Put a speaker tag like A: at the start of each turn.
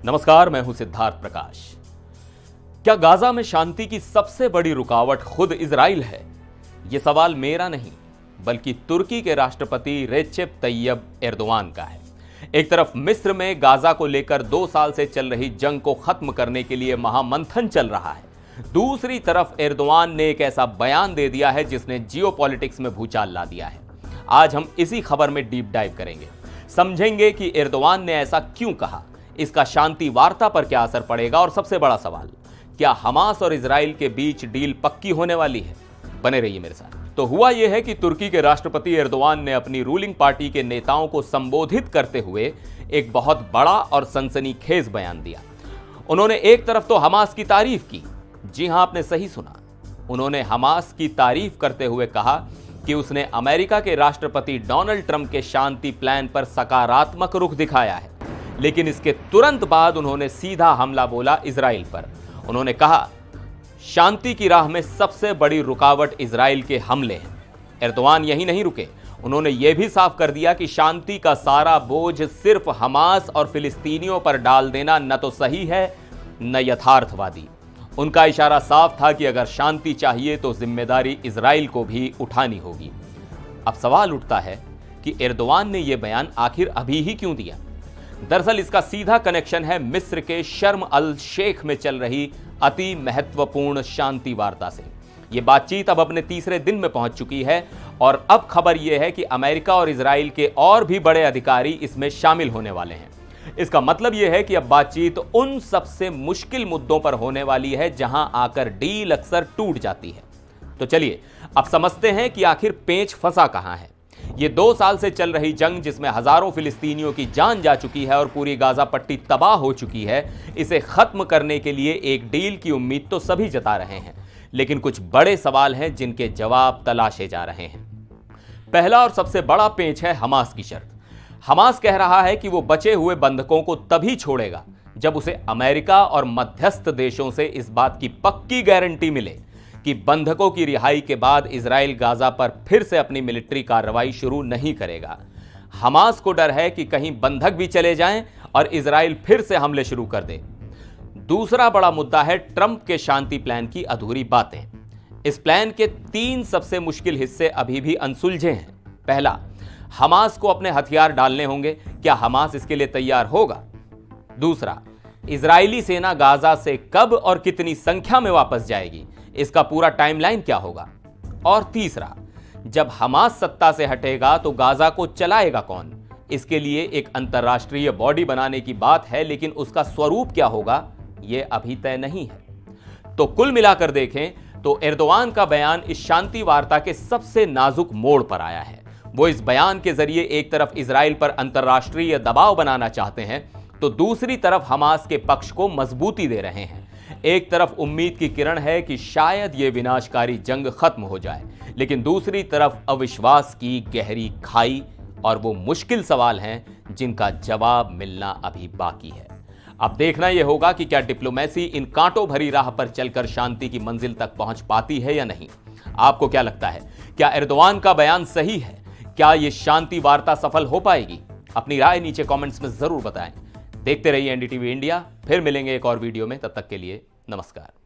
A: नमस्कार, मैं हूं सिद्धार्थ प्रकाश। क्या गाजा में शांति की सबसे बड़ी रुकावट खुद इजराइल है? यह सवाल मेरा नहीं, बल्कि तुर्की के राष्ट्रपति रेसेप तैयब एर्दोआन का है। एक तरफ मिस्र में गाजा को लेकर 2 साल से चल रही जंग को खत्म करने के लिए महामंथन चल रहा है, दूसरी तरफ एर्दोआन ने एक ऐसा बयान दे दिया है जिसने जियोपॉलिटिक्स में भूचाल ला दिया है। आज हम इसी खबर में डीप डाइव करेंगे, समझेंगे कि एर्दोआन ने ऐसा क्यों कहा, इसका शांति वार्ता पर क्या असर पड़ेगा और सबसे बड़ा सवाल, क्या हमास और इजराइल के बीच डील पक्की होने वाली है? बने रहिए मेरे साथ। तो हुआ यह है कि तुर्की के राष्ट्रपति एर्दोआन ने अपनी रूलिंग पार्टी के नेताओं को संबोधित करते हुए एक बहुत बड़ा और सनसनीखेज बयान दिया। उन्होंने एक तरफ तो हमास की तारीफ की, जी हां, आपने सही सुना, उन्होंने हमास की तारीफ करते हुए कहा कि उसने अमेरिका के राष्ट्रपति डोनाल्ड ट्रंप के शांति प्लान पर सकारात्मक रुख दिखाया है। लेकिन इसके तुरंत बाद उन्होंने सीधा हमला बोला इजराइल पर। उन्होंने कहा, शांति की राह में सबसे बड़ी रुकावट इजराइल के हमले हैं। एर्दोआन यही नहीं रुके, उन्होंने यह भी साफ कर दिया कि शांति का सारा बोझ सिर्फ हमास और फिलिस्तीनियों पर डाल देना न तो सही है न यथार्थवादी। उनका इशारा साफ था कि अगर शांति चाहिए तो जिम्मेदारी इजराइल को भी उठानी होगी। अब सवाल उठता है कि एर्दोआन ने यह बयान आखिर अभी ही क्यों दिया? दरअसल इसका सीधा कनेक्शन है मिस्र के शर्म अल शेख में चल रही अति महत्वपूर्ण शांति वार्ता से। यह बातचीत अब अपने तीसरे दिन में पहुंच चुकी है और अब खबर यह है कि अमेरिका और इजराइल के और भी बड़े अधिकारी इसमें शामिल होने वाले हैं। इसका मतलब यह है कि अब बातचीत उन सबसे मुश्किल मुद्दों पर होने वाली है जहां आकर डील अक्सर टूट जाती है। तो चलिए अब समझते हैं कि आखिर पेंच फंसा कहां है। ये 2 साल से चल रही जंग, जिसमें हजारों फिलिस्तीनियों की जान जा चुकी है और पूरी गाजा पट्टी तबाह हो चुकी है, इसे खत्म करने के लिए एक डील की उम्मीद तो सभी जता रहे हैं, लेकिन कुछ बड़े सवाल हैं जिनके जवाब तलाशे जा रहे हैं। पहला और सबसे बड़ा पेंच है हमास की शर्त। हमास कह रहा है कि वो बचे हुए बंधकों को तभी छोड़ेगा जब उसे अमेरिका और मध्यस्थ देशों से इस बात की पक्की गारंटी मिले कि बंधकों की रिहाई के बाद इजराइल गाजा पर फिर से अपनी मिलिट्री कार्रवाई शुरू नहीं करेगा। हमास को डर है कि कहीं बंधक भी चले जाएं और इजराइल फिर से हमले शुरू कर दे। दूसरा बड़ा मुद्दा है ट्रंप के शांति प्लान की अधूरी बातें। इस प्लान के 3 सबसे मुश्किल हिस्से अभी भी अनसुलझे हैं। पहला, हमास को अपने हथियार डालने होंगे, क्या हमास इसके लिए तैयार होगा? दूसरा, इजरायली सेना गाजा से कब और कितनी संख्या में वापस जाएगी, इसका पूरा टाइमलाइन क्या होगा? और तीसरा, जब हमास सत्ता से हटेगा तो गाजा को चलाएगा कौन? इसके लिए एक अंतर्राष्ट्रीय बॉडी बनाने की बात है, लेकिन उसका स्वरूप क्या होगा यह अभी तय नहीं है। तो कुल मिलाकर देखें तो एर्दोआन का बयान इस शांति वार्ता के सबसे नाजुक मोड़ पर आया है। वो इस बयान के जरिए एक तरफ इजराइल पर अंतर्राष्ट्रीय दबाव बनाना चाहते हैं तो दूसरी तरफ हमास के पक्ष को मजबूती दे रहे हैं। एक तरफ उम्मीद की किरण है कि शायद यह विनाशकारी जंग खत्म हो जाए, लेकिन दूसरी तरफ अविश्वास की गहरी खाई और वो मुश्किल सवाल हैं जिनका जवाब मिलना अभी बाकी है। अब देखना यह होगा कि क्या डिप्लोमेसी इन कांटों भरी राह पर चलकर शांति की मंजिल तक पहुंच पाती है या नहीं। आपको क्या लगता है, क्या एर्दोआन का बयान सही है? क्या यह शांति वार्ता सफल हो पाएगी? अपनी राय नीचे कमेंट्स में जरूर बताएं। देखते रहिए एनडीटीवी इंडिया। फिर मिलेंगे एक और वीडियो में, तब तक के लिए नमस्कार।